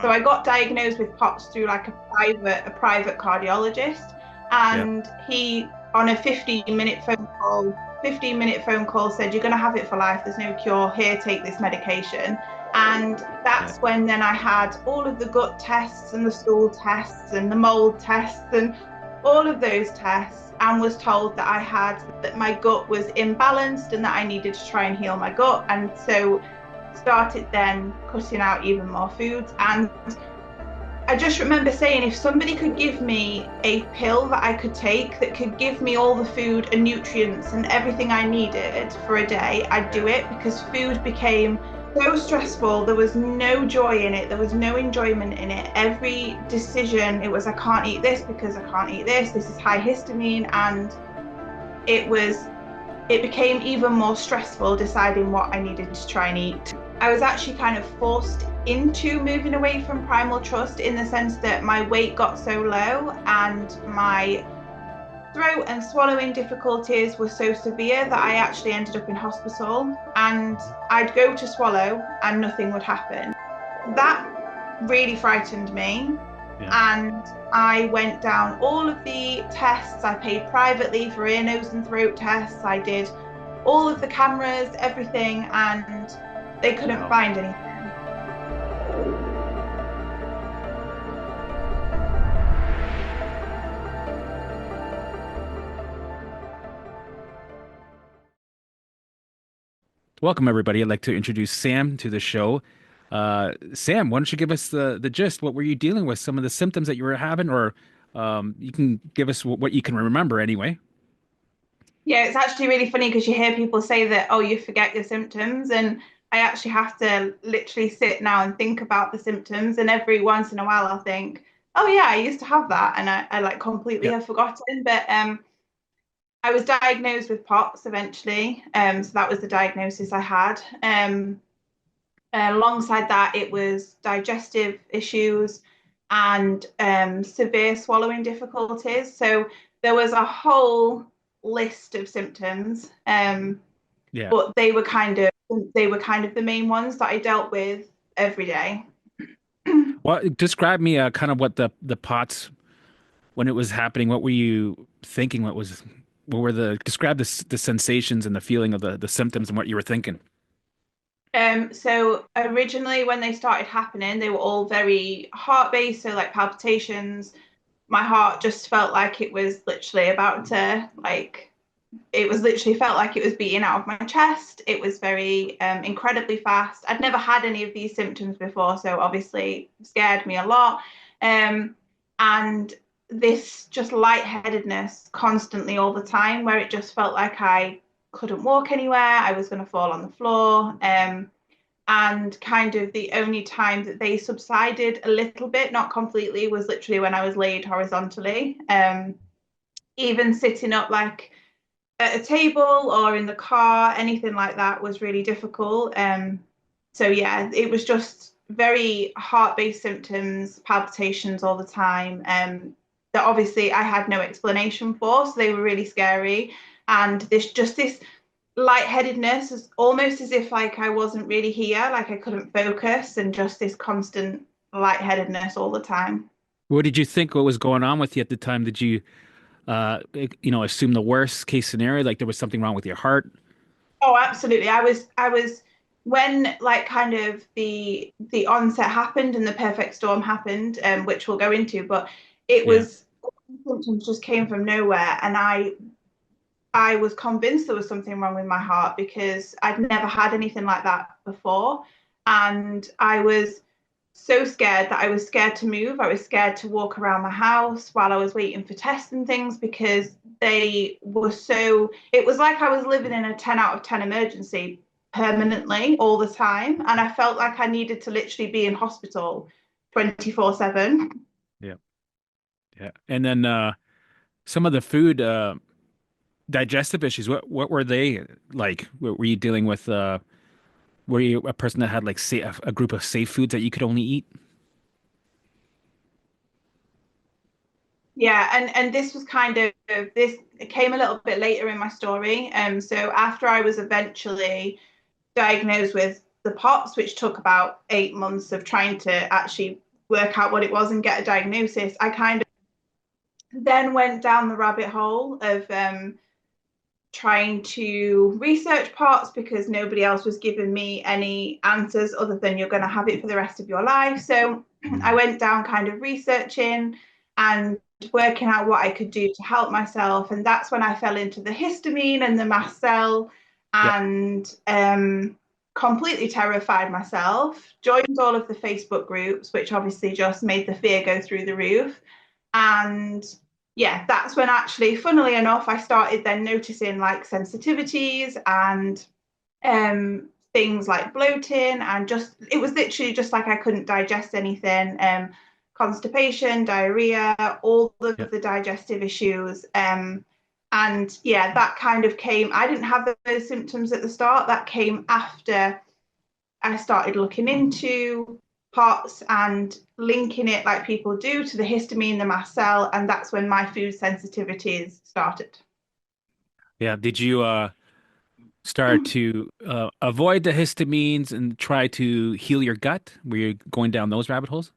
So Wow. I got diagnosed with POTS through like a private cardiologist, Yeah. and he on a 15-minute phone call said, "You're going to have it for life. There's no cure. Here, take this medication." And Yeah. that's when then I had all of the gut tests and the stool tests and the mold tests and all of those tests, and was told that my gut was imbalanced and that I needed to try and heal my gut. And so started then cutting out even more foods. And I just remember saying, if somebody could give me a pill that I could take that could give me all the food and nutrients and everything I needed for a day, I'd Yeah. do it, because food became so stressful. There was no joy in it. There was no enjoyment in it. Every decision, it was, I can't eat this because I can't eat this. This is high histamine. And it was it became even more stressful deciding what I needed to try and eat. I was actually kind of forced into moving away from primal trust, in the sense that my weight got so low and my throat and swallowing difficulties were so severe that I actually ended up in hospital, and Mhm. I'd go to swallow and nothing would happen. That really frightened me. Yeah. And I went down all of the tests. I paid privately for ear, nose, and throat tests. I did all of the cameras, everything, and they couldn't Wow. find anything. Welcome, everybody. I'd like to introduce Sam to the show. Sam, why don't you give us the gist? What were you dealing with? Some of the symptoms that you were having, or you can give us what you can remember anyway. Yeah, it's actually really funny because you hear people say that, oh, you forget your symptoms. And I actually have to literally sit now and think about the symptoms. And every once in a while, I'll think, oh, yeah, I used to have that. And I like completely Yeah. have forgotten. But I was diagnosed with POTS eventually. So that was the diagnosis I had. Alongside that, it was digestive issues and severe swallowing difficulties. So there was a whole list of symptoms, Yeah. but they were kind of the main ones that I dealt with every day. Well, describe me kind of what the POTS when it was happening. What were you thinking? What were describe the sensations and the feeling of the symptoms and what you were thinking? So originally when they started happening, they were all very heart-based, so like palpitations. My heart just felt like it was literally about to like it was literally felt like it was beating out of my chest. It was very incredibly fast. I'd never had any of these symptoms before, so obviously scared me a lot. And this just lightheadedness constantly all the time, where it just felt like I couldn't walk anywhere. I was going to fall on the floor. And kind of the only time that they subsided a little bit, not completely, was literally when I was laid horizontally. Even sitting up like at a table or in the car, anything like that was really difficult. So yeah, it was just very heart-based symptoms, palpitations all the time. That obviously I had no explanation for, so they were really scary. And this lightheadedness is almost as if like I wasn't really here, like I couldn't focus, and just this constant lightheadedness all the time. What did you think what was going on with you at the time? Did you assume the worst case scenario, like there was something wrong with your heart? Oh, absolutely. I was when like kind of the onset happened and the perfect storm happened, which we'll go into, but it Yeah. was symptoms just came from nowhere, and I was convinced there was something wrong with my heart because I'd never had anything like that before. And I was so scared that I was scared to move. I was scared to walk around my house while I was waiting for tests and things, because it was like I was living in a 10 out of 10 emergency permanently all the time. And I felt like I needed to literally be in hospital 24/7. Yeah. Yeah. And then some of the food digestive issues, what were they like? Were you dealing with were you a person that had like say a group of safe foods that you could only eat? Yeah, and this was kind of this it came a little bit later in my story. So after I was eventually diagnosed with the POTS, which took about 8 months of trying to actually work out what it was and get a diagnosis, I kind of then went down the rabbit hole of trying to research POTS because nobody else was giving me any answers other than you're going to have it for the rest of your life. So I Mm. went down kind of researching and working out what I could do to help myself. And that's when I fell into the histamine and the mast cell Yep. and completely terrified myself. Joined all of the Facebook groups, which obviously just made the fear go through the roof. And yeah, that's when actually, funnily enough, I started then noticing like sensitivities and things like bloating, and just it was literally just like I couldn't digest anything. Constipation, diarrhea, all of Yep. the digestive issues. And yeah, that kind of came. I didn't have those symptoms at the start. That came after I started looking into POTS and linking it like people do to the histamine, the mast cell, and that's when my food sensitivities started. Yeah. Did you start to avoid the histamines and try to heal your gut? Were you going down those rabbit holes?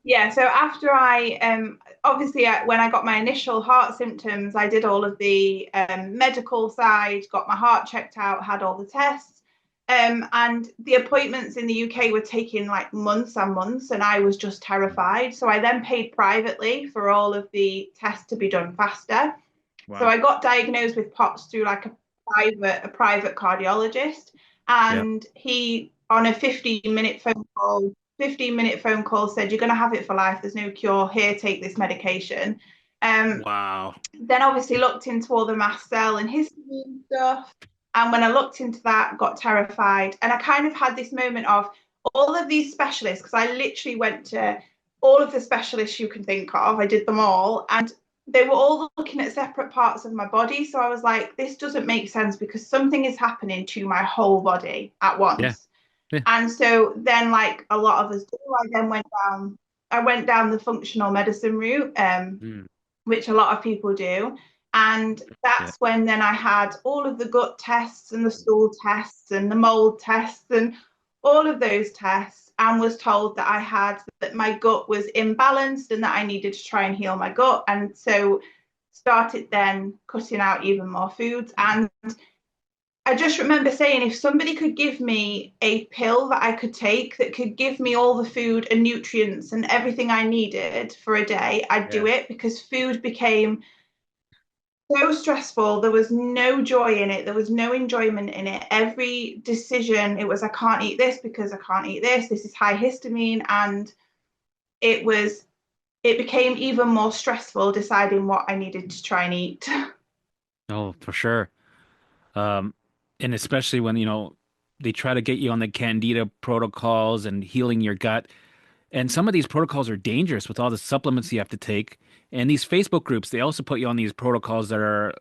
Yeah, so after I obviously when I got my initial heart symptoms, I did all of the medical side, got my heart checked out, had all the tests. And the appointments in the UK were taking like months and months, and I was just terrified. So I then paid privately for all of the tests to be done faster. So Wow. I got diagnosed with POTS through like a private cardiologist, Yeah. and he on a 15-minute phone call said, "You're going to have it for life. There's no cure. Here, take this medication." Um, Wow. then obviously looked into all the mast cell and histamine stuff. And when I looked into that, got terrified. And I kind of had this moment of all of these specialists, because I literally went to all of the specialists you can think of. I did them all. And they were all looking at separate parts of my body. So I was like, this doesn't make sense because something is happening to my whole body at Yeah. once. Yeah. And so then, like a lot of us do, I went down the functional medicine route. Mm. Which a lot of people do. And Yeah. that's when then I had all of the gut tests and the stool tests and the mold tests and all of those tests, and was told that that my gut was imbalanced and that I needed to try and heal my gut. And so started then cutting out even more foods. And I just remember saying, if somebody could give me a pill that I could take that could give me all the food and nutrients and everything I needed for a day, I'd do Yeah. it, because food became so stressful. There was no joy in it. There was no enjoyment in it. Every decision, it was, I can't eat this because I can't eat this. This is high histamine. And it was, it became even more stressful deciding what I needed to try and eat. Oh, for sure. Um, and especially when, they try to get you on the Candida protocols and healing your gut. And some of these protocols are dangerous with all the supplements you have to take. And these Facebook groups, they also put you on these protocols that are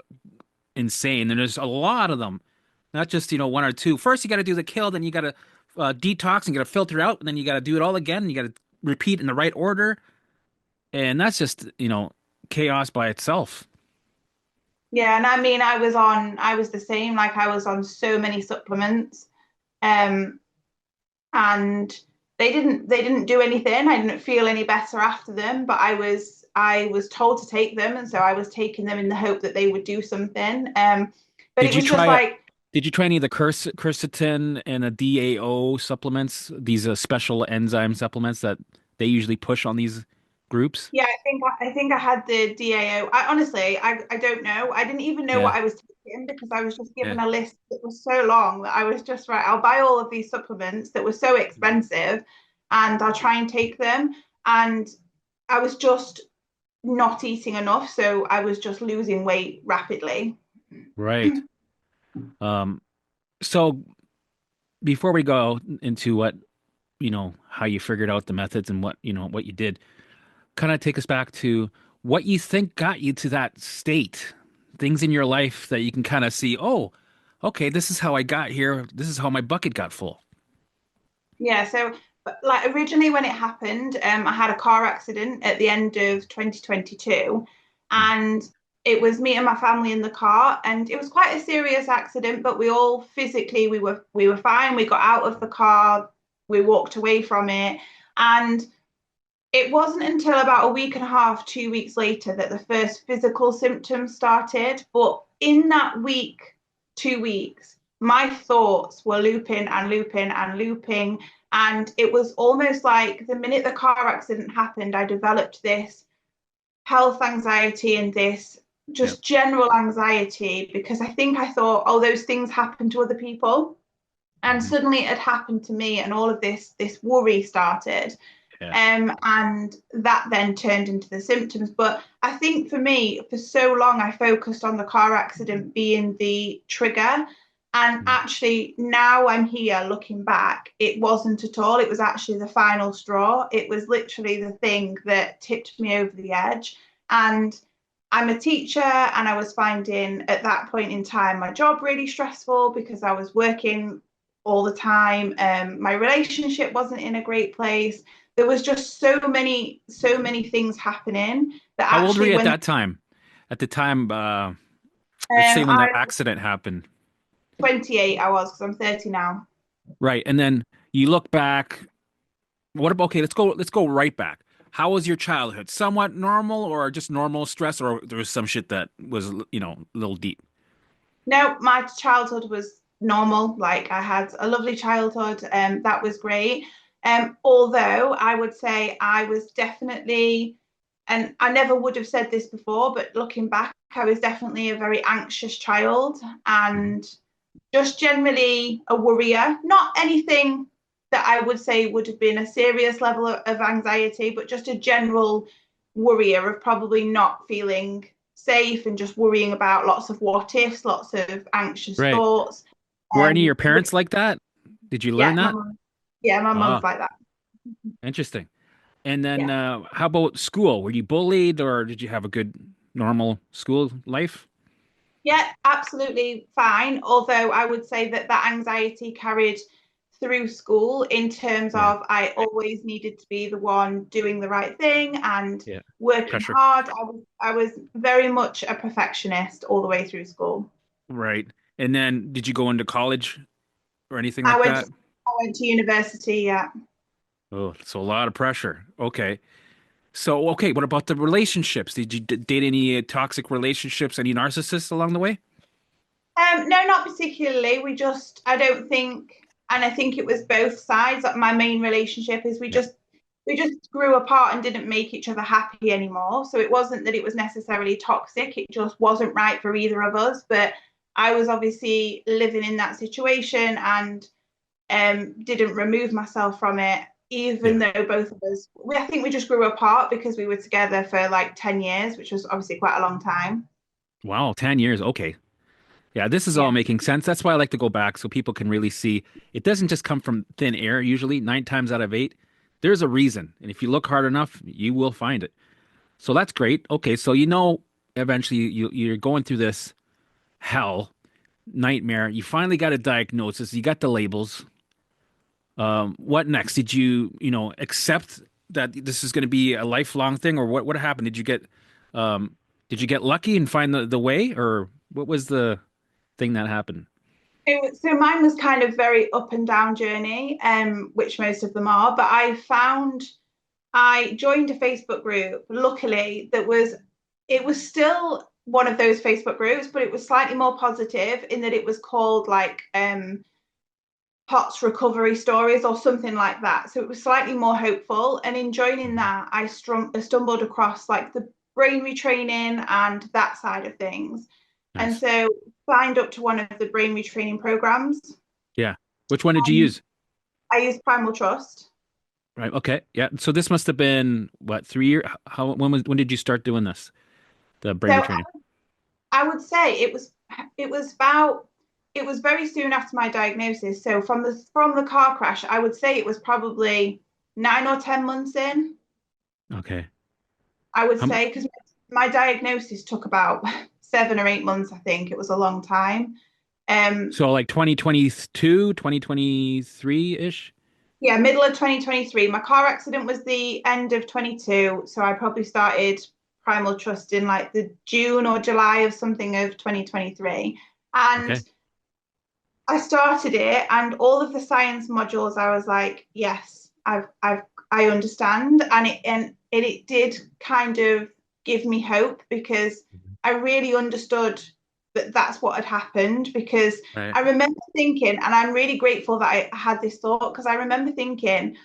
insane. And there's a lot of them, not just, one or two. First, you got to do the kill, then you got to detox and you got to filter out, and then you got to do it all again. And you got to repeat in the right order. And that's just, chaos by itself. Yeah, and I mean, I was the same. Like I was on so many supplements, um, and they didn't do anything. I didn't feel any better after them, but I was told to take them, and so I was taking them in the hope that they would do something. But Did it you was just try like, Did you try any of the quercetin and the DAO supplements? These special enzyme supplements that they usually push on these groups? yeah, I think I had the DAO. Honestly, I don't know. I didn't even know Yeah, what I was taking because I was just yeah. given a list that was so long that I was just right. I'll buy all of these supplements that were so Mm. expensive, and I'll try and take them. And I was just not eating enough, so I was just losing weight rapidly. Right. Um, so before we go into how you figured out the methods and what you did, kind of take us back to what you think got you to that state. Things in your life that you can kind of see, oh, okay, this is how I got here. This is how my bucket got full. Yeah, so like originally when it happened, I had a car accident at the end of 2022, Mm. and it was me and my family in the car, and it was quite a serious accident, but we all physically we were fine. We got out of the car, we walked away from it, and it wasn't until about a week and a half, 2 weeks later that the first physical symptoms started. But in that week, 2 weeks, my thoughts were looping and looping and looping. And it was almost like the minute the car accident happened, I developed this health anxiety and this Yeah. just general anxiety because I thought, oh, those things happen to other people. And Hmm. suddenly it had happened to me, and all of this worry started. Yeah. And that then turned into the symptoms. But I think for me, for so long, I focused on the car accident being the trigger. And Mm. actually, now I'm here looking back, it wasn't at all. It was actually the final straw. It was literally the thing that tipped me over the edge. And I'm a teacher, and I was finding at that point in time my job really stressful because I was working all the time. My relationship wasn't in a great place. There was just so many things happening that How old were actually you at when that time? At the time, let's say when I that accident happened. 28 I was because I'm 30 now. Right. And then you look back, what about, okay, let's go right back. How was your childhood? Somewhat normal or just normal stress, or there was some shit that was, a little deep? No, my childhood was normal. Like I had a lovely childhood. That was great. Although I would say I was definitely, and I never would have said this before, but looking back, I was definitely a very anxious child Mhm. and just generally a worrier. Not anything that I would say would have been a serious level of anxiety, but just a general worrier of probably not feeling safe and just worrying about lots of what ifs, lots of anxious Right. thoughts. Were any of your Which, parents like that? Did you learn yeah, that? my mum's Ah, like that. interesting. And then Yeah. how about school? Were you bullied or did you have a good normal school life? Yeah, absolutely fine. Although I would say that that anxiety carried through school in terms Yeah. of I always needed to be the one doing the right thing and Yeah. working Pressure. hard. I was very much a perfectionist all the way through school. Right. And then did you go into college or anything I like went to, that? I went to university. Yeah. Oh, so a lot of pressure. Okay. So, okay, what about the relationships? Did you date any toxic relationships, any narcissists along the way? No, not particularly. I don't think, and I think it was both sides. Like my main relationship is Yeah. we just grew apart and didn't make each other happy anymore. So it wasn't that it was necessarily toxic. It just wasn't right for either of us. But I was obviously living in that situation and didn't remove myself from it, even Yeah. though both of us, I think we just grew apart because we were together for like 10 years, which was obviously quite a long time. Wow, 10 years. Okay. Yeah, this is all Yeah. making sense. That's why I like to go back so people can really see it doesn't just come from thin air, usually, nine times out of eight. There's a reason. And if you look hard enough, you will find it. So that's great. Okay, so eventually you're going through this hell nightmare. You finally got a diagnosis, you got the labels. What next? Did accept that this is going to be a lifelong thing, or what happened? Did you get lucky and find the way, or what was the thing that happened? So mine was kind of very up and down journey, which most of them are. But I joined a Facebook group. Luckily, it was still one of those Facebook groups, but it was slightly more positive in that it was called like POTS recovery stories or something like that. So it was slightly more hopeful. And in joining Mhm. that, stumbled across like the brain retraining and that side of things. And Nice. so signed up to one of the brain retraining programs. Yeah. Which one did you Um, use? I used Primal Trust. Right. Okay. Yeah. So this must have been what, 3 year? How when did you start doing this? The brain So retraining. I would say it was about it was very soon after my diagnosis. So from the car crash, I would say it was probably 9 or 10 months in. Okay. I would Um, say because my diagnosis took about 7 or 8 months. I think it was a long time. Um, so like 2022, 2023-ish? yeah, middle of 2023. My car accident was the end of 22, so I probably started Primal Trust in like the June or July of something of 2023. And Okay. I started it, and all of the science modules, I was like, yes, I understand. And it did kind of give me hope because I really understood that that's what had happened. Because Right. I remember thinking, and I'm really grateful that I had this thought, because I remember thinking,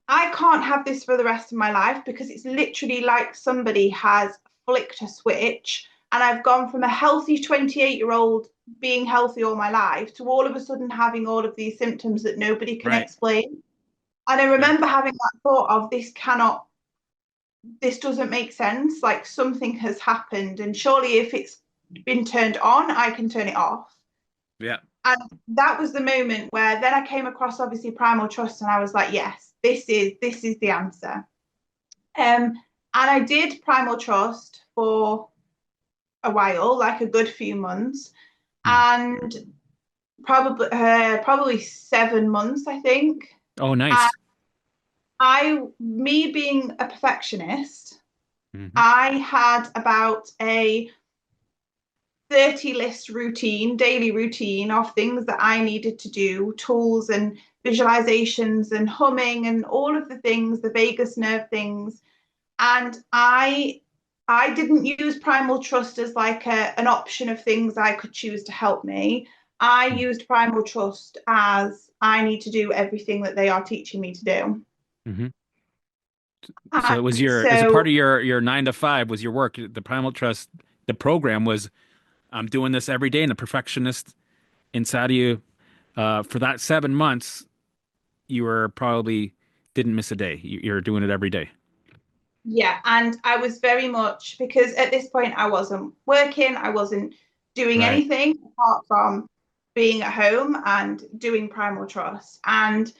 I can't have this for the rest of my life, because it's literally like somebody has flicked a switch and I've gone from a healthy 28-year-old being healthy all my life to all of a sudden having all of these symptoms that nobody can Right. explain. And I Right. remember having that thought of, this doesn't make sense. Like, something has happened, and surely if it's been turned on, I can turn it off. Yeah. And that was the moment where then I came across obviously Primal Trust, and I was like, yes, this is the answer. And I did Primal Trust for a while, like a good few months, Hmm. and probably 7 months, I think. Oh, And nice. me being a perfectionist, Hmm. I had about a 30 list routine, daily routine of things that I needed to do, tools and visualizations and humming and all of the things, the vagus nerve things. And I didn't use Primal Trust as like an option of things I could choose to help me. I used Primal Trust as I need to do everything that they are teaching me to do. Hmm. So it was And your, as a part so, of your 9 to 5 was your work. The Primal Trust, the program was, I'm doing this every day, and the perfectionist inside of you, for that 7 months, you were probably didn't miss a day. You're doing it every day. yeah, and I was very much, because at this point I wasn't working, I wasn't doing Right. anything apart from being at home and doing Primal Trust. And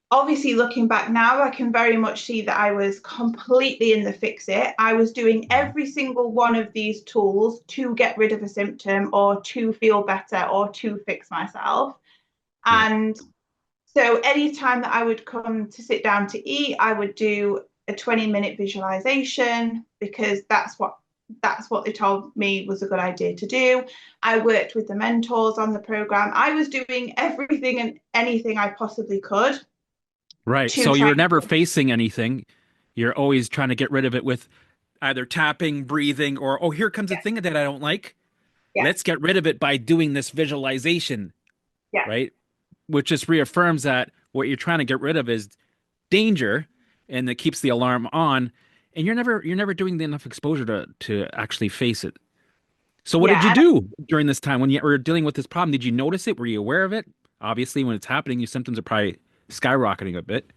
obviously, looking back now, I can very much see that I was completely in the fix it. I was doing Mhm. every single one of these tools to get rid of a symptom or to feel better or to fix myself. Yeah. And so anytime that I would come to sit down to eat, I would do a 20-minute visualization, because that's what they told me was a good idea to do. I worked with the mentors on the program. I was doing everything and anything I possibly could Right. to So try. you're never facing anything. You're always trying to get rid of it with either tapping, breathing, or, oh, here comes a Yeah, thing that I don't like. yeah, Let's get rid of it by doing this visualization, yeah. right? Which just reaffirms that what you're trying to get rid of is danger, and it keeps the alarm on. And you're never doing enough exposure to actually face it. So what did you Yeah, and do during this time when you were dealing with this problem? Did you notice it? Were you aware of it? Obviously, when it's happening, your symptoms are probably skyrocketing a bit.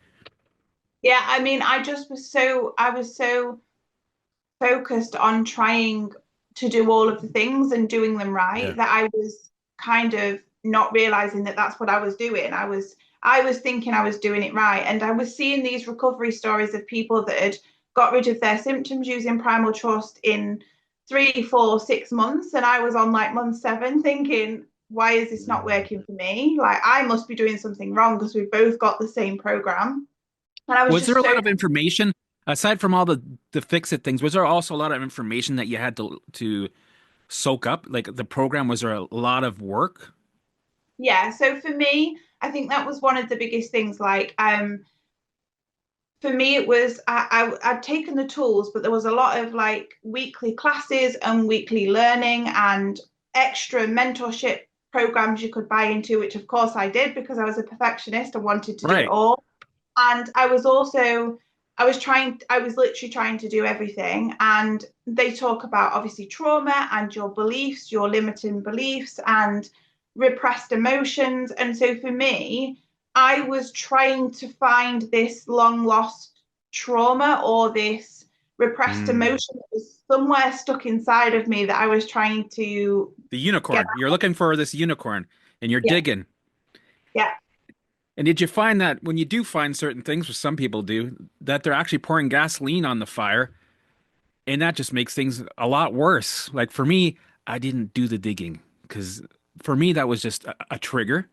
yeah, I mean, I was so focused on trying to do all of the things and doing them Yeah. right that I was kind of not realizing that that's what I was doing. I was thinking I was doing it right, and I was seeing these recovery stories of people that had got rid of their symptoms using Primal Trust in 3, 4, 6 months, and I was on like month 7 thinking, why is this not working for me? Like, I must be doing something wrong, because we've both got the same program. And I was Was there just a so, lot of information aside from all the fix it things? Was there also a lot of information that you had to soak up? Like the program, was there a lot of work? yeah. So for me, I think that was one of the biggest things. Like, for me, it was I'd taken the tools, but there was a lot of like weekly classes and weekly learning and extra mentorship programs you could buy into, which of course I did, because I was a perfectionist and wanted to do it Right. all. And I was literally trying to do everything. And they talk about obviously trauma and your beliefs, your limiting beliefs and repressed emotions. And so for me, I was trying to find this long lost trauma or this repressed Mm. emotion that was somewhere stuck inside of me that I was trying to The get unicorn. You're looking for this unicorn and you're yeah, digging. yeah, And did you find that when you do find certain things, which some people do, that they're actually pouring gasoline on the fire, and that just makes things a lot worse? Like for me, I didn't do the digging because for me that was just a trigger.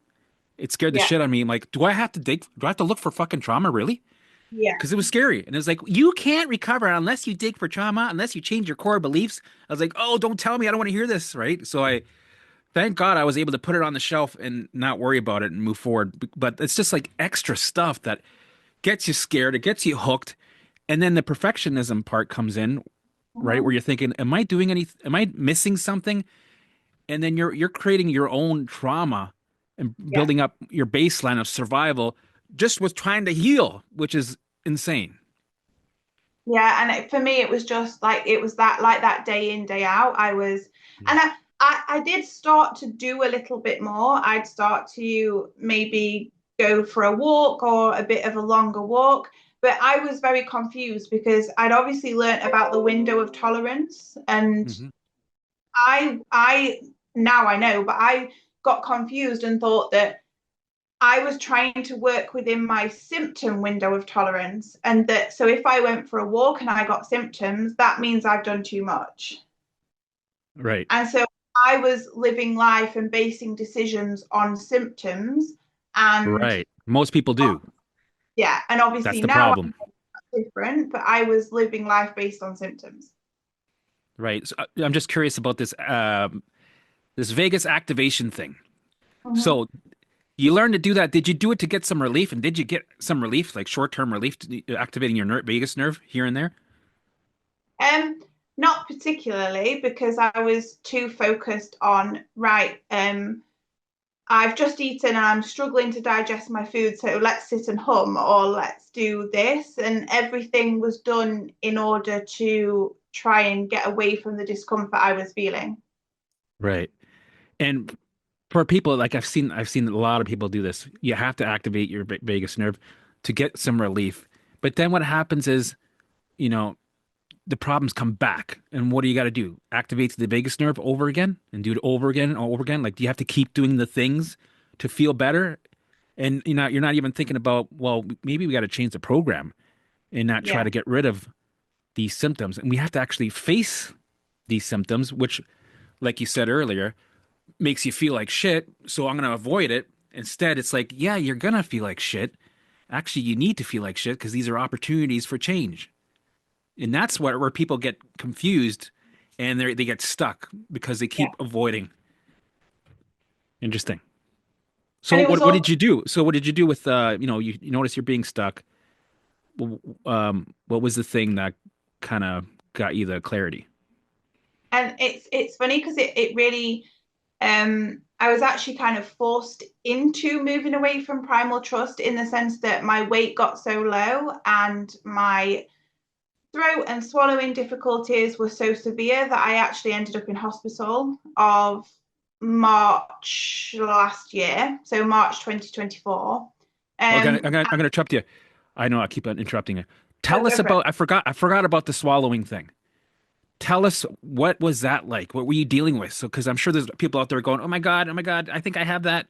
It scared the yeah, shit out of me. I'm like, do I have to dig? Do I have to look for fucking trauma, really? Yeah. because it was scary. And it was like, you can't recover unless you dig for trauma, unless you change your core beliefs. I was like, oh, don't tell me. I don't want to hear this. Right. So thank God I was able to put it on the shelf and not worry about it and move forward. But it's just like extra stuff that gets you scared. It gets you hooked. And then the perfectionism part comes in, right? Where Mhm. you're thinking, am I doing any, am I missing something? And then you're creating your own trauma and Yeah. building up your baseline of survival just with trying to heal, which is insane. Yeah, and for me, it was just like it was that like that day in, day out. Yeah. And I did start to do a little bit more. I'd start to maybe go for a walk or a bit of a longer walk, but I was very confused because I'd obviously learnt about the window of tolerance, and Hmm. I now I know, but I got confused and thought that I was trying to work within my symptom window of tolerance. And that, so if I went for a walk and I got symptoms, that means I've done too much. Right. And so I was living life and basing decisions on symptoms. And Right. Most people do. yeah, and That's obviously the now problem. I'm different, but I was living life based on symptoms. Right. So I'm just curious about this Vegas activation thing. Mhm. So you learned to do that. Did you do it to get some relief? And did you get some relief, like short-term relief, to activating your vagus nerve here and there? Um, Not particularly because I was too focused on, right, I've just eaten and I'm struggling to digest my food, so let's sit and hum or let's do this. And everything was done in order to try and get away from the discomfort I was feeling. Right. And for people like I've seen a lot of people do this. You have to activate your vagus nerve to get some relief. But then what happens is, you know, the problems come back. And what do you got to do? Activate the vagus nerve over again and do it over again and over again. Like, do you have to keep doing the things to feel better? And you're not even thinking about, well, maybe we got to change the program and not try Yeah, to get rid of these symptoms. And we have to actually face these symptoms, which, like you said earlier, makes you feel like shit. So I'm going to avoid it. Instead, it's like, yeah, you're going to feel like shit. Actually, you need to feel like shit because these are opportunities for change. And that's where people get confused and they get stuck because they yeah. keep avoiding. Interesting. So And it was what all, did you do? So what did you do with you notice you're being stuck. What was the thing that kind of got you the clarity? and it's funny because it really I was actually kind of forced into moving away from primal trust in the sense that my weight got so low and my throat and swallowing difficulties were so severe that I actually ended up in hospital of March last year, so March 2024. Well, Um, I'm gonna interrupt you. I know I keep on interrupting you. I'll Tell go us for it. about. I forgot about the swallowing thing. Tell us what was that like? What were you dealing with? So, because I'm sure there's people out there going, oh my God, I think I have that."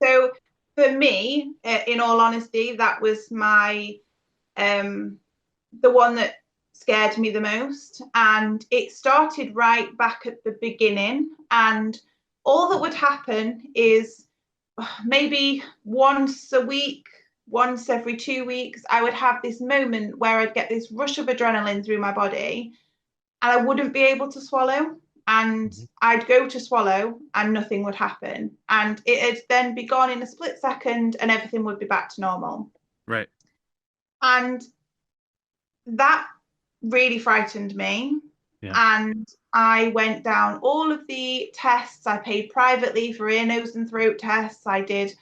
So for me, in all honesty, that was my um, the one that scared me the most. And it started right back at the beginning. And all that would happen is maybe once a week, once every 2 weeks, I would have this moment where I'd get this rush of adrenaline through my body and I wouldn't be able to swallow. And Mhm. I'd go to swallow and nothing would happen. And it had then be gone in a split second and everything would be back to normal. Right. And that really frightened me. Yeah. And I went down all of the tests. I paid privately for ear, nose, and throat tests. I did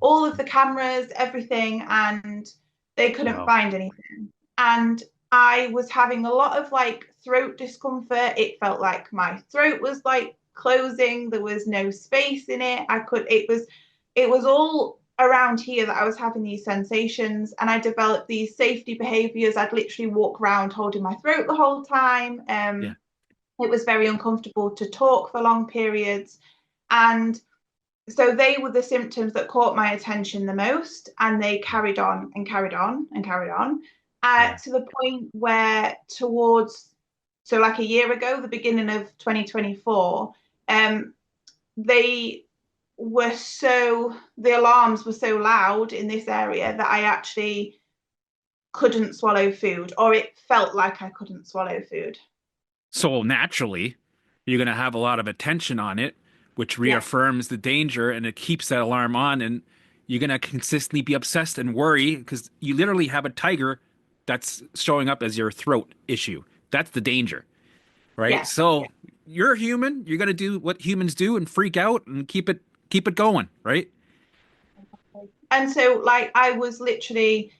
all of the cameras, everything, and they couldn't Wow. find anything. And I was having a lot of like throat discomfort. It felt like my throat was like closing. There was no space in it. It was all around here that I was having these sensations, and I developed these safety behaviors. I'd literally walk around holding my throat the whole time. Yeah. It was very uncomfortable to talk for long periods. And so they were the symptoms that caught my attention the most, and they carried on and carried on and carried on Yeah. to the point where so like a year ago, the beginning of 2024, they the alarms were so loud in this area that I actually couldn't swallow food, or it felt like I couldn't swallow food. So naturally, you're going to have a lot of attention on it, which Yeah. reaffirms the danger and it keeps that alarm on. And you're going to consistently be obsessed and worry because you literally have a tiger that's showing up as your throat issue. That's the danger, right? Yeah. So you're human. You're going to do what humans do and freak out and keep it going, right? And so, like, I was literally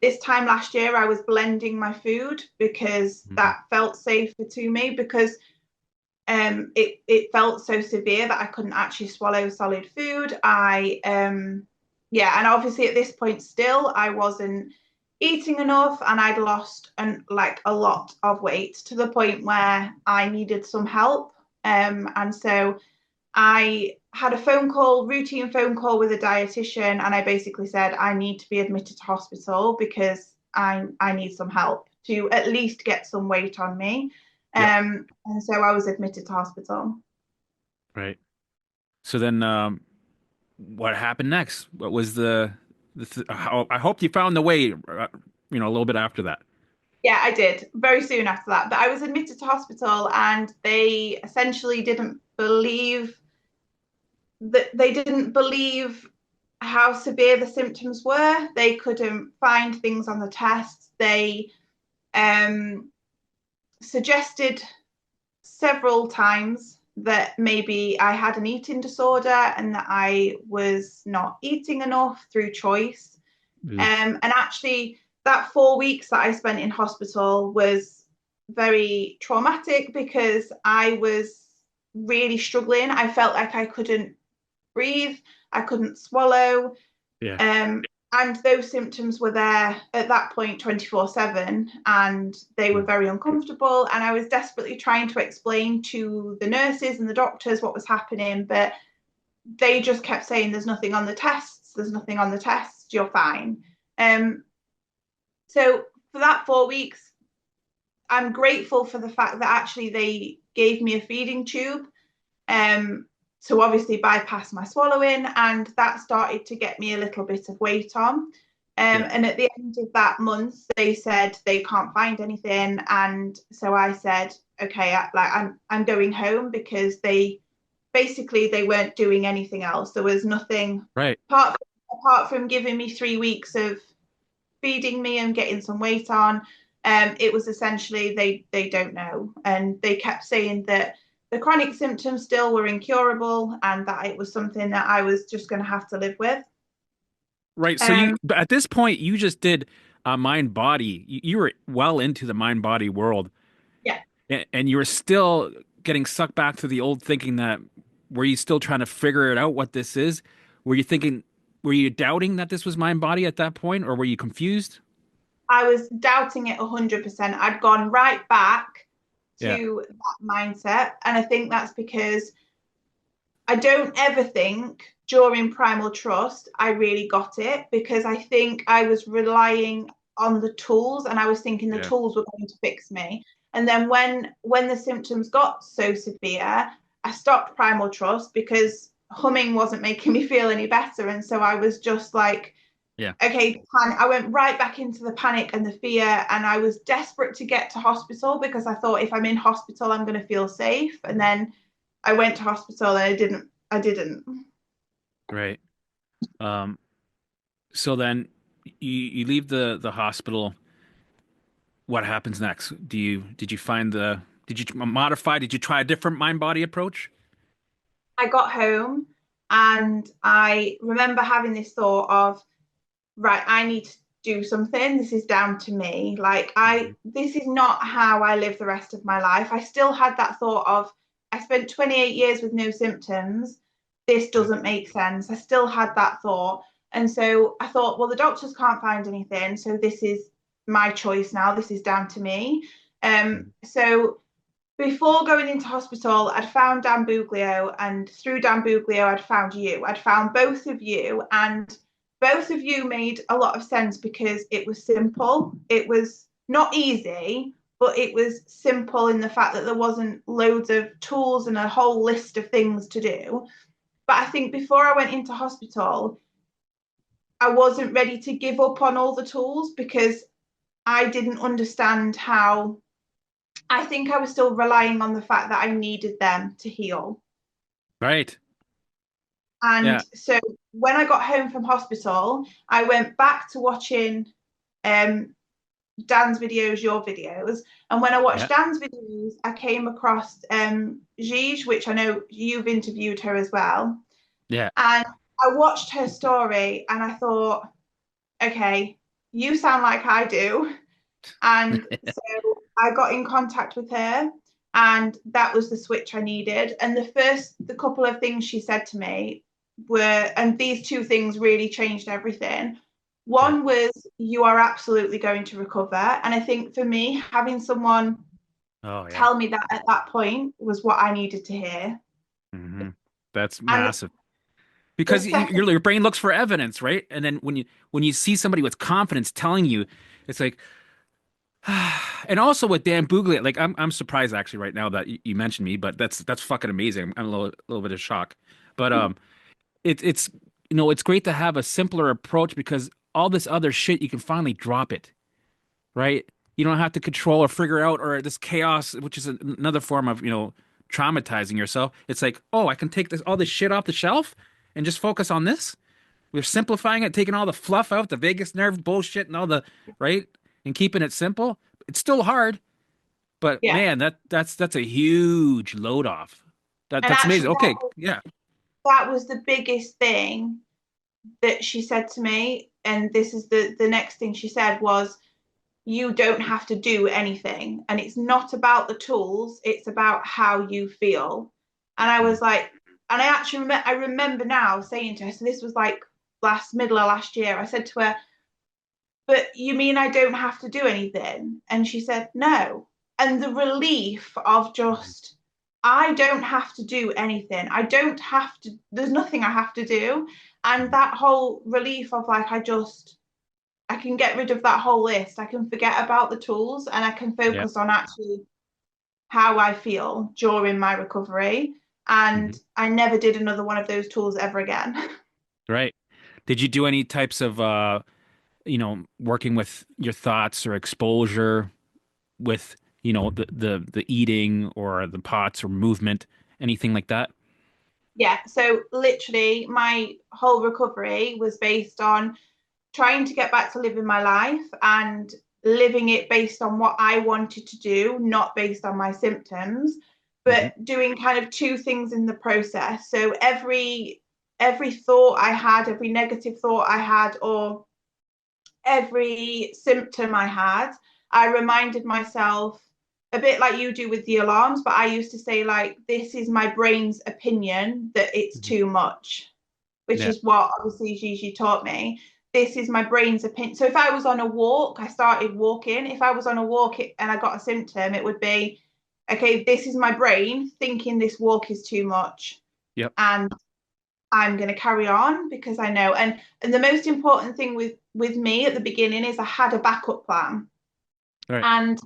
this time last year, I was blending my food because Mhm. that felt safer to me because it felt so severe that I couldn't actually swallow solid food. Yeah, and obviously at this point still I wasn't eating enough and I'd lost like a lot of weight to the point where I needed some help. And so I had a routine phone call with a dietitian, and I basically said I need to be admitted to hospital because I need some help to at least get some weight on me. Yep. And so I was admitted to hospital. Right. So then, what happened next? What was how, I hope you found the way, a little bit after that. Yeah, I did very soon after that. But I was admitted to hospital, and they didn't believe how severe the symptoms were. They couldn't find things on the tests. They um, suggested several times that maybe I had an eating disorder and that I was not eating enough through choice. Ugh. And actually, that 4 weeks that I spent in hospital was very traumatic because I was really struggling. I felt like I couldn't breathe, I couldn't swallow. Yeah. Um, and those symptoms were there at that point 24/7, and they were Mm. very uncomfortable. And I was desperately trying to explain to the nurses and the doctors what was happening, but they just kept saying, "There's nothing on the tests, there's nothing on the tests, you're fine." Um, so for that 4 weeks, I'm grateful for the fact that actually they gave me a feeding tube um, to obviously bypass my swallowing, and that started to get me a little bit of weight on. Yeah. And at the end of that month, they said they can't find anything, and so I said, okay, I'm going home because they weren't doing anything else. There was nothing Right. apart from giving me 3 weeks of feeding me and getting some weight on. It was essentially they don't know, and they kept saying that the chronic symptoms still were incurable and that it was something that I was just going to have to live with. Right. So Um, but at this point, you just did mind body. You were well into the mind body world, yeah, and you were still getting sucked back to the old thinking that were you still trying to figure it out what this is? Were you thinking, were you doubting that this was mind body at that point, or were you confused? I was doubting it 100%. I'd gone right back Yeah. to that mindset, and I think that's because I don't ever think during Primal Trust I really got it because I think I was relying on the tools and I was thinking the Yeah. tools were going to fix me. And then when the symptoms got so severe, I stopped Primal Trust because humming wasn't making me feel any better. And so I was just like, Yeah. okay, I went right back into the panic and the fear, and I was desperate to get to hospital because I thought if I'm in hospital, I'm going to feel safe. And then I went to hospital and I didn't. I didn't. Right. Um, so then you leave the hospital. What happens next? Did you find did you modify? Did you try a different mind body approach? I got home and I remember having this thought of, right, I need to do something. This is down to me. Mhm. This is not how I live the rest of my life. I still had that thought of, I spent 28 years with no symptoms. This Yeah. doesn't make sense. I still had that thought. And so I thought, well, the doctors can't find anything. So this is my choice now. This is down to me. Mhm. So before going into hospital, I'd found Dan Buglio, and through Dan Buglio, I'd found you. I'd found both of you, and both of you made a lot of sense because it was simple. It was not easy, but it was simple in the fact that there wasn't loads of tools and a whole list of things to do. But I think before I went into hospital, I wasn't ready to give up on all the tools because I didn't understand how, I think I was still relying on the fact that I needed them to heal. Right. And Yeah. so when I got home from hospital, I went back to watching um, Dan's videos, your videos. And when I watched Yeah. Dan's videos, I came across Gige, which I know you've interviewed her as well. Yeah. And I watched her story and I thought, okay, you sound like I do. And so I got in contact with her, and that was the switch I needed. And the couple of things she said to me were, and these two things really changed everything. Yeah. One was, you are absolutely going to recover. And I think for me, having someone Oh yeah. tell me that at that point was what I needed to hear. Hmm. That's And massive. the Because second, your brain looks for evidence, right? And then when you see somebody with confidence telling you, it's like, and also with Dan Booglia, like I'm surprised actually right now that you mentioned me, but that's fucking amazing. I'm a little bit of shock, but it's it's great to have a simpler approach because all this other shit you can finally drop it, right? You don't have to control or figure out or this chaos, which is another form of traumatizing yourself. It's like, oh, I can take this all this shit off the shelf and just focus on this. We're simplifying it, taking all the fluff out, the vagus nerve bullshit and all the right, and keeping it simple. It's still hard, but yeah. man, that's a huge load off. And That's amazing. actually, Okay, yeah. that was the biggest thing that she said to me. And this is the next thing she said was, you don't have to do anything. And it's not about the tools, it's about how you feel. And I Mm, was like, and I actually I remember now saying to her, so this was like middle of last year, I said to her, but you mean I don't have to do anything? And she said, no. And the relief of mhm. just, I don't have to do anything. I don't have to, there's nothing I have to do. And Mhm. that whole relief of like, I can get rid of that whole list. I can forget about the tools and I can Yeah. focus on actually how I feel during my recovery. And Hmm. I never did another one of those tools ever again. Right. Did you do any types of working with your thoughts or exposure with, the eating or the pots or movement, anything like that? Yeah. So literally, my whole recovery was based on trying to get back to living my life and living it based on what I wanted to do, not based on my symptoms, Hmm. but doing kind of two things in the process. So every thought I had, every negative thought I had, or every symptom I had, I reminded myself a bit like you do with the alarms, but I used to say, like, this is my brain's opinion that it's Hmm. too much, which Yeah. is what obviously Gigi taught me. This is my brain's opinion. So if I was on a walk, I started walking. If I was on a walk and I got a symptom, it would be, okay, this is my brain thinking this walk is too much. Yep. And I'm going to carry on because I know. And the most important thing with me at the beginning is I had a backup plan. All right. And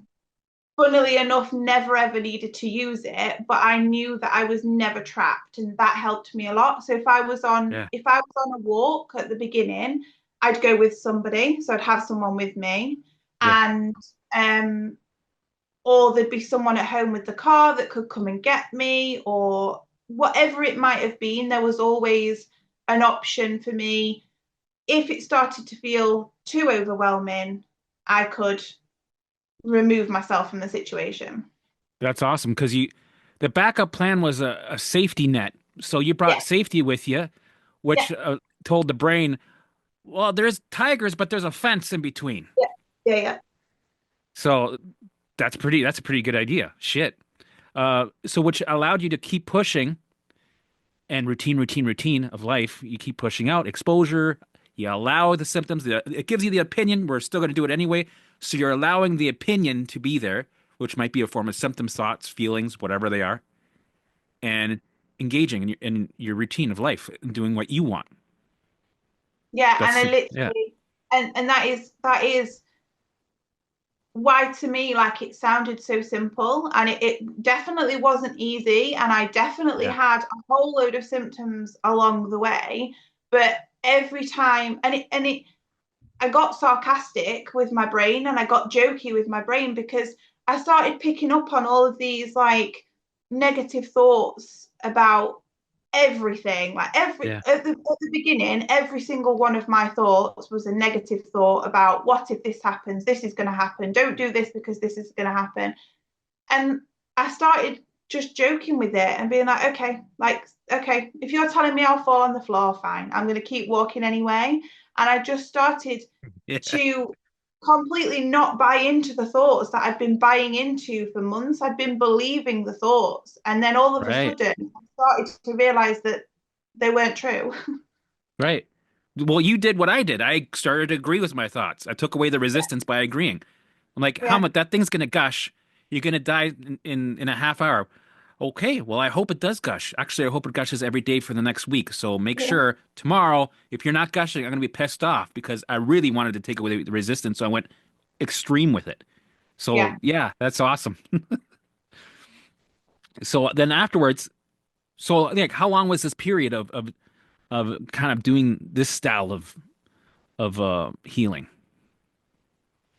funnily enough, never ever needed to use it, but I knew that I was never trapped, and that helped me a lot. So Yeah. if I was on a walk at the beginning, I'd go with somebody, so I'd have someone with me, Yeah. and or there'd be someone at home with the car that could come and get me, or whatever it might have been. There was always an option for me. If it started to feel too overwhelming, I could remove myself from the situation. That's awesome because the backup plan was a safety net. So you brought Yeah, safety with you, yeah, which told the brain, well, there's tigers, but there's a fence in between. yeah, yeah, yeah. So that's a pretty good idea. Shit. So which allowed you to keep pushing and routine of life. You keep pushing out exposure. You allow the symptoms. It gives you the opinion. We're still going to do it anyway. So you're allowing the opinion to be there, which might be a form of symptoms, thoughts, feelings, whatever they are, and engaging in your routine of life and doing what you want. Yeah, and I That's yeah, literally, and that is why to me, like, it sounded so simple, and it definitely wasn't easy, and I definitely yeah, had a whole load of symptoms along the way, but every time, and it I got sarcastic with my brain and I got jokey with my brain because I started picking up on all of these like negative thoughts about everything. Like every Yeah. at the beginning, every single one of my thoughts was a negative thought about what if this happens? This is going to happen. Don't do this because this is going to happen. And I started just joking with it and being like, okay, if you're telling me I'll fall on the floor, fine. I'm going to keep walking anyway. And I just started Yeah. to completely not buy into the thoughts that I'd been buying into for months. I'd been believing the thoughts. And then all of a Right. sudden, I started to realize that they weren't true. Right. Well, you did what I did. I started to agree with my thoughts. I took away the resistance by agreeing. I'm like, how Yeah, much that thing's gonna gush? You're gonna die in a half hour. Okay, well, I hope it does gush. Actually, I hope it gushes every day for the next week. So make yeah, sure tomorrow, if you're not gushing, I'm gonna be pissed off because I really wanted to take away the resistance. So I went extreme with it. So yeah. yeah, that's awesome. So then afterwards, so like, how long was this period of kind of doing this style of healing?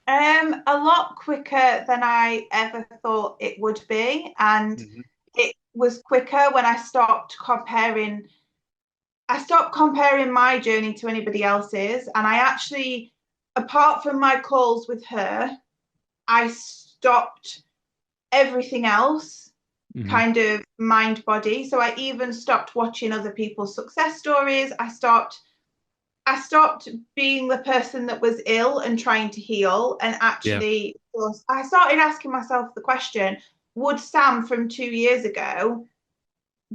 A lot quicker than I ever thought it would be. And Hmm. it was quicker when I stopped comparing my journey to anybody else's. And I actually, apart from my calls with her, I stopped everything else Hmm. kind of mind body. So I even stopped watching other people's success stories. I stopped being the person that was ill and trying to heal and Yeah. actually I started asking myself the question, would Sam from 2 years ago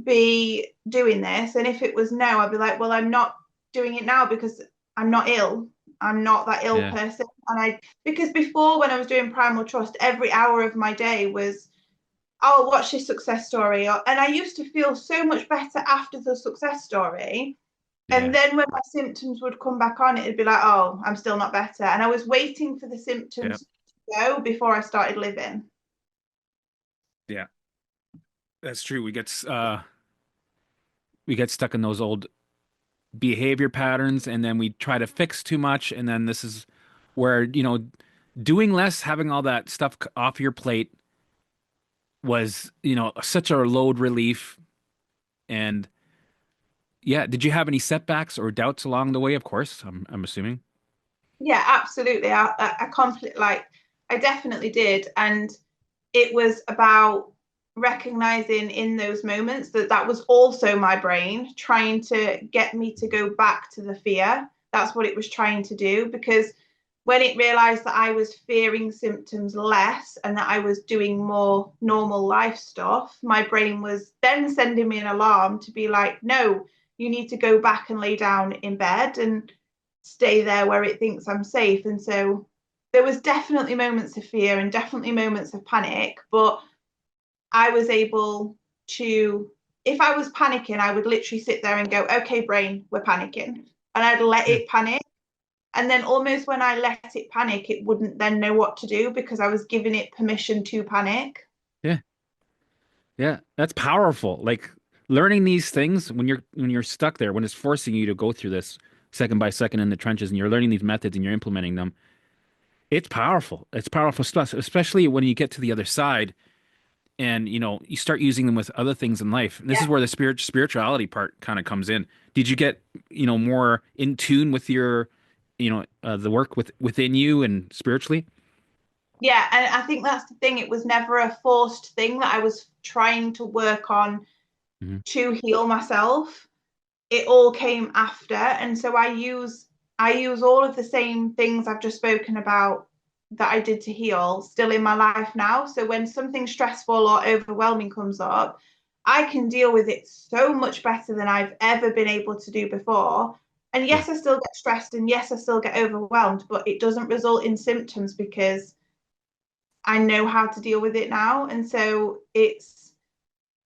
be doing this? And if it was no, I'd be like, well, I'm not doing it now because I'm not ill. I'm not that ill Yeah. person. And because before when I was doing Primal Trust, every hour of my day was, oh, watch this success story. And I used to feel so much better after the success story. And Yeah. then when my symptoms would come back on, it'd be like, oh, I'm still not better. And I was waiting for the Yeah. symptoms to go before I started living. Yeah. That's true. We get stuck in those old behavior patterns and then we try to fix too much and then this is where, doing less, having all that stuff off your plate was, such a load relief. And yeah, did you have any setbacks or doubts along the way? Of course, I'm assuming. Yeah, absolutely. I completely like, I definitely did. And it was about recognizing in those moments that that was also my brain trying to get me to go back to the fear. That's what it was trying to do because when it realized that I was fearing symptoms less and that I was doing more normal life stuff, my brain was then sending me an alarm to be like, no, you need to go back and lay down in bed and stay there where it thinks I'm safe. And so there was definitely moments of fear and definitely moments of panic, but I was able to, if I was panicking, I would literally sit there and go, okay, brain, we're panicking. And I'd let Yeah. it panic. And then almost when I let it panic, it wouldn't then know what to do because I was giving it permission to panic. Yeah. Yeah. That's powerful. Like learning these things when you're stuck there, when it's forcing you to go through this second by second in the trenches and you're learning these methods and you're implementing them. It's powerful. It's powerful stuff, especially when you get to the other side and you start using them with other things in life. And this is Yeah. where the spirituality part kind of comes in. Did you get more in tune with your the work within you and spiritually? Yeah. And I think that's the thing. It was never a forced thing that I was trying to work on Hmm. to heal myself. It all came after. And so I use all of the same things I've just spoken about that I did to heal still in my life now. So when something stressful or overwhelming comes up, I can deal with it so much better than I've ever been able to do before. And Yeah. yes, I still get stressed and yes, I still get overwhelmed, but it doesn't result in symptoms because I know how to deal with it now. And so it's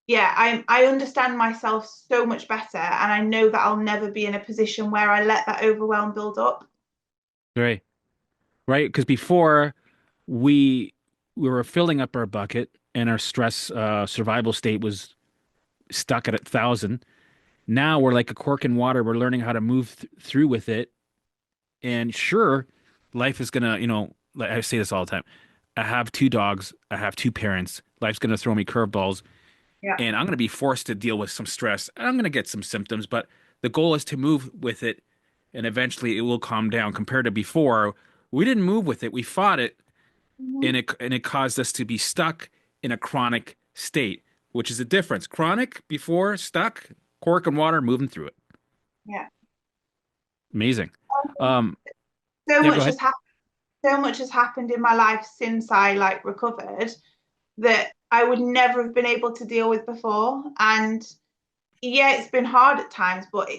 yeah, I understand myself so much better, and I know that I'll never be in a position where I let that overwhelm build up. Right. Right. Because before we we were filling up our bucket and our stress survival state was stuck at 1,000. Now we're like a cork in water. We're learning how to move through with it And sure, life is gonna, like I say this all the time. I have two dogs, I have two parents. Life's gonna throw me curveballs, Yeah. and I'm gonna be forced to deal with some stress. I'm gonna get some symptoms, but the goal is to move with it, and eventually it will calm down. Compared to before, we didn't move with it. We fought it, Hmm. and it caused us to be stuck in a chronic state, which is a difference. Chronic before, stuck, cork and water, moving through it. Yeah. Amazing. Um, So yeah, go much ahead. has happened. So much has happened in my life since I like recovered that I would never have been able to deal with before. And yeah, it's been hard at times, but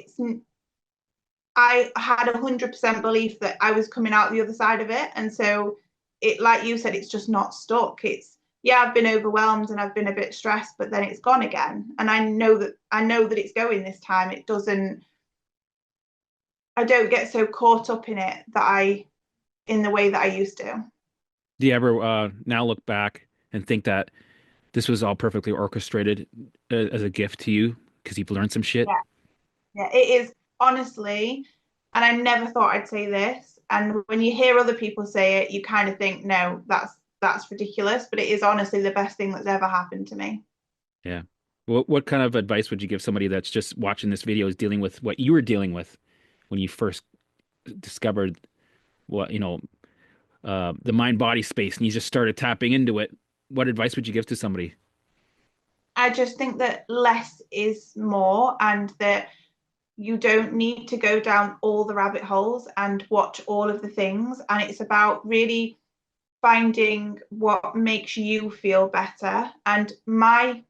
I had 100% belief that I was coming out the other side of it. And so it, like you said, it's just not stuck. It's, yeah, I've been overwhelmed and I've been a bit stressed, but then it's gone again. And I know that it's going this time. It doesn't, I don't get so caught up in it in the way that I used to. Do you ever now look back and think that this was all perfectly orchestrated as a gift to you because you've learned some shit? Yeah. Yeah, it is honestly, and I never thought I'd say this. And when you hear other people say it, you kind of think, no, that's ridiculous. But it is honestly the best thing that's ever happened to me. Yeah. What kind of advice would you give somebody that's just watching this video is dealing with what you were dealing with when you first discovered what, the mind body space and you just started tapping into it? What advice would you give to somebody? I just think that less is more, and that you don't need to go down all the rabbit holes and watch all of the things. And it's about really finding what makes you feel better. And I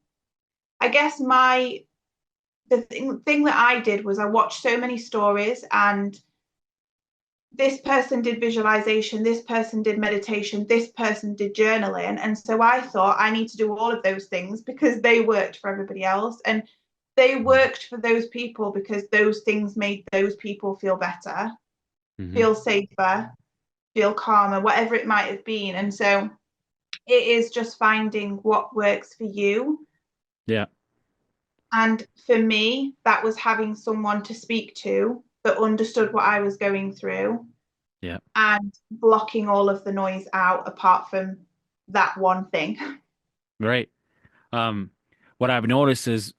guess the thing that I did was I watched so many stories, and this person did visualization, this person did meditation, this person did journaling. And so I thought I need to do all of those things because they worked for everybody else. And they worked for those people because those things made those people feel better, Mm-hmm. feel safer, feel calmer, whatever it might have been. And so it is just finding what works for you. Yeah. And for me, that was having someone to speak to that understood what I was going through Yeah. and blocking all of the noise out apart from that one thing. Right. Um, what I've noticed is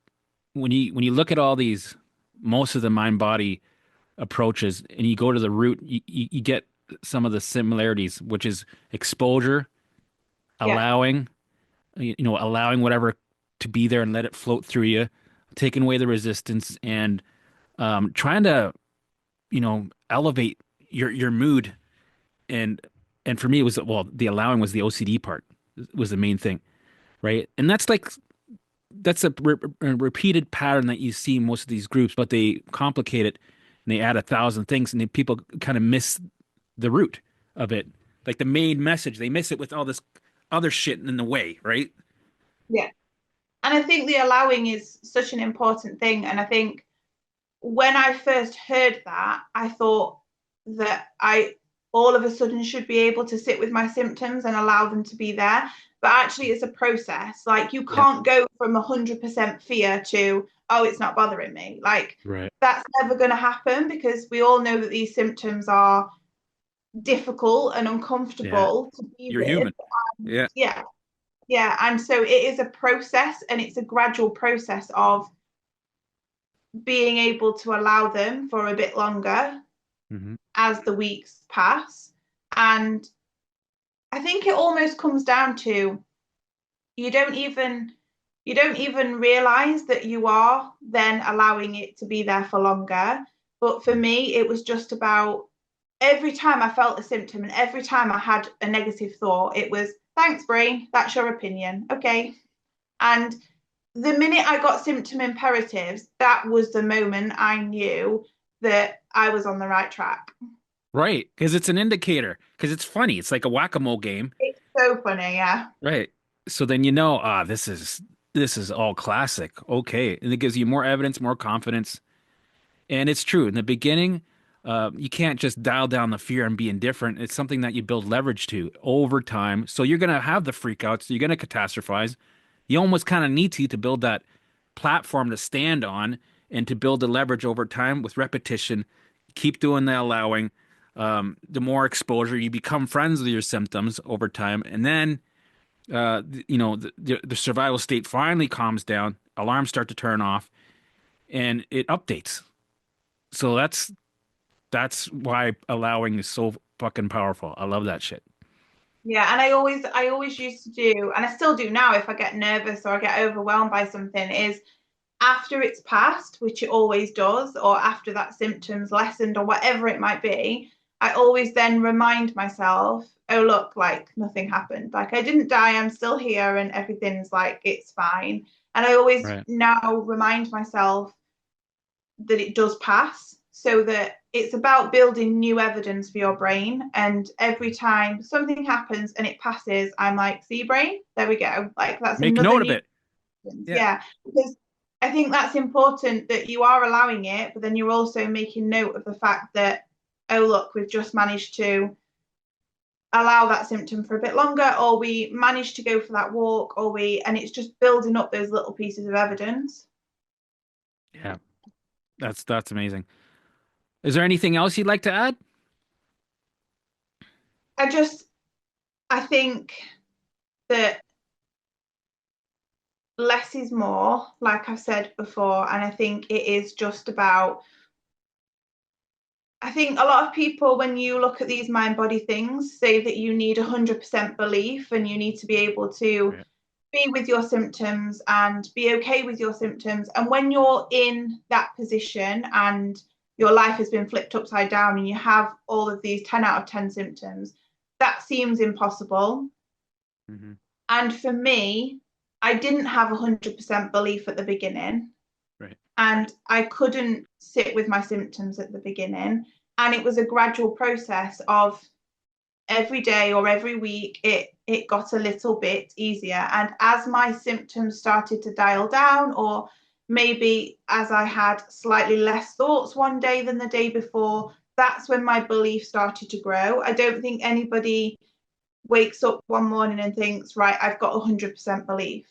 when you look at all these, most of the mind body approaches, and you go to the root, you get some of the similarities, which is exposure, Yeah, allowing, allowing whatever to be there and let it float through you, taking away the resistance, and trying to, elevate your mood. And and for me, it was, well, the allowing was the OCD part, was the main thing, right? And that's a repeated pattern that you see in most of these groups, but they complicate it and they add 1,000 things, and people kind of miss the root of it, like the main message. They miss it with all this other shit in the way, right? yeah. And I think the allowing is such an important thing. And I think when I first heard that, I thought that I all of a sudden should be able to sit with my symptoms and allow them to be there. But actually, it's a process. Like you Yeah. can't go from 100% fear to, oh, it's not bothering me. Like Right. that's never going to happen because we all know that these symptoms are difficult and Yeah. uncomfortable to be You're with. human. Yeah. Yeah, yeah. And so it is a process, and it's a gradual process of being able to allow them for a bit longer Hmm. as the weeks pass. And I think it almost comes down to you don't even you don't even realize that you are then allowing it to be there for longer. But for me, it was just about every time I felt a symptom and every time I had a negative thought, it was thanks, brain, that's your opinion. Okay. And the minute I got symptom imperatives, that was the moment I knew that I was on the right track. Right. Because it's an indicator. Because it's funny. It's like a whack-a-mole game. It's so funny, yeah. Right. So then this is all classic. Okay. And it gives you more evidence, more confidence. And it's true. In the beginning, you can't just dial down the fear and be indifferent. It's something that you build leverage to over time. So you're going to have the freakouts. You're going to catastrophize. You almost kind of need to build that platform to stand on and to build the leverage over time with repetition. Keep doing the allowing. the more exposure, you become friends with your symptoms over time, and then the survival state finally calms down, alarms start to turn off, and it updates. So that's why allowing is so fucking powerful. I love that shit. Yeah, and I always used to do, and I still do now if I get nervous or I get overwhelmed by something, is after it's passed, which it always does, or after that symptom's lessened or whatever it might be, I always then remind myself, oh look, like nothing happened. Like I didn't die, I'm still here and everything's like it's fine. And I always Right. now remind myself that it does pass, so that it's about building new evidence for your brain. And every time something happens and it passes, I'm like, see, brain, there we go. Like that's Make another note of new it. evidence. Yeah. Yeah. Because I think that's important that you are allowing it, but then you're also making note of the fact that, oh, look, we've just managed to allow that symptom for a bit longer, or we managed to go for that walk, and it's just building up those little pieces of evidence. Yeah. That's amazing. Is there anything else you'd like to add? I just, I think that less is more, like I've said before. And I think it is just about, I think a lot of people, when you look at these mind body things, say that you need 100% belief and you need to be able to Yeah. be with your symptoms and be okay with your symptoms. And when you're in that position and your life has been flipped upside down and you have all of these 10 out of 10 symptoms, that seems impossible. Hmm. And for me, I didn't have 100% belief at the beginning, Right. and I couldn't sit with my symptoms at the beginning. And it was a gradual process of every day or every week, it got a little bit easier. And as my symptoms started to dial down, or maybe as I had slightly less thoughts one day than the day before, that's when my belief started to grow. I don't think anybody wakes up one morning and thinks, right, I've got 100% belief.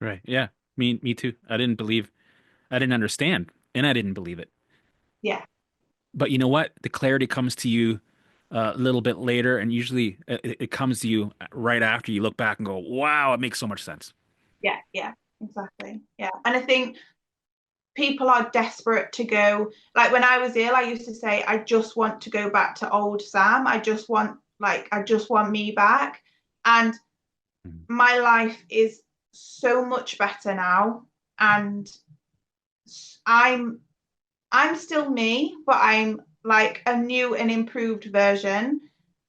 Right. Yeah. Me too. I didn't understand, and I didn't believe it. Yeah, But you know what? The clarity comes to you a little bit later, and usually it comes to you right after you look back and go, "Wow, it makes so much sense." yeah, yeah, exactly. Yeah. And I think people are desperate to go. Like when I was ill, I used to say, I just want to go back to old Sam. I just want me back. And Mhm. my life is so much better now. And I'm I'm still me, but I'm like a new and improved version.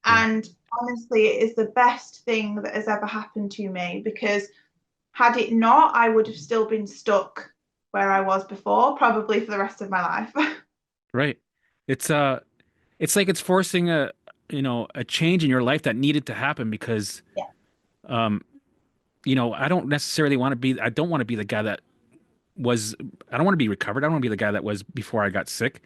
Yeah. And honestly, it is the best thing that has ever happened to me, because had it not, I would have still been stuck where I was before, probably for the rest of my life. Right. It's it's like it's forcing a change in your life that needed to happen because Yeah, um I don't necessarily want to be I don't want to be the guy that was I don't want to be recovered. I don't want to be the guy that was before I got sick,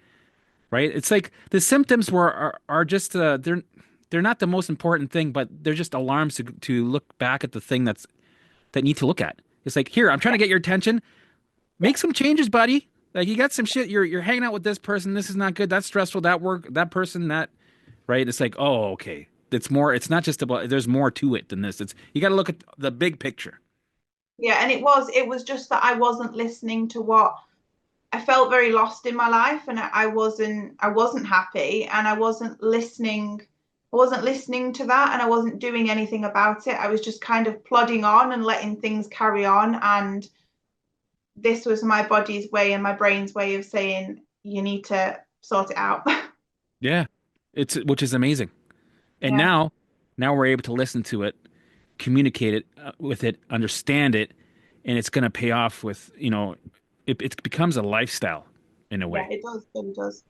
right? It's like the symptoms are just they're not the most important thing, but they're just alarms to look back at the thing that need to look at. It's like, here, I'm trying yeah, to get your attention. yeah, Make some changes, buddy. Like you got some shit. You're hanging out with this person. This is not good. That's stressful. That work. That person. That right. It's like, oh, okay. It's more. It's not just about. There's more to it than this. It's you got to look at the big picture. yeah. And it was just that I wasn't listening to what I felt very lost in my life, and I wasn't happy, and I wasn't listening to that, and I wasn't doing anything about it. I was just kind of plodding on and letting things carry on. And this was my body's way and my brain's way of saying, you need to sort it out. Yeah, it's which is amazing. And Yeah, now we're able to listen to it, communicate it with it, understand it, and it's going to pay off with it becomes a lifestyle in a yeah, way. it does, it does.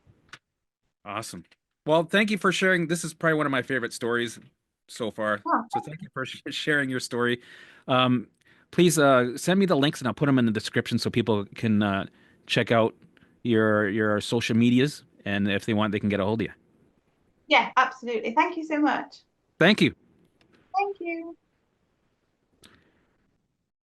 Awesome. Well, thank you for sharing. This is probably one of my favorite stories so far. Oh, So thank you for sharing your story. Um, Please send me the links and I'll put them in the description so people can check out your social medias and if they want, they can get a hold of you. yeah, absolutely. Thank you so much. Thank you. Thank you.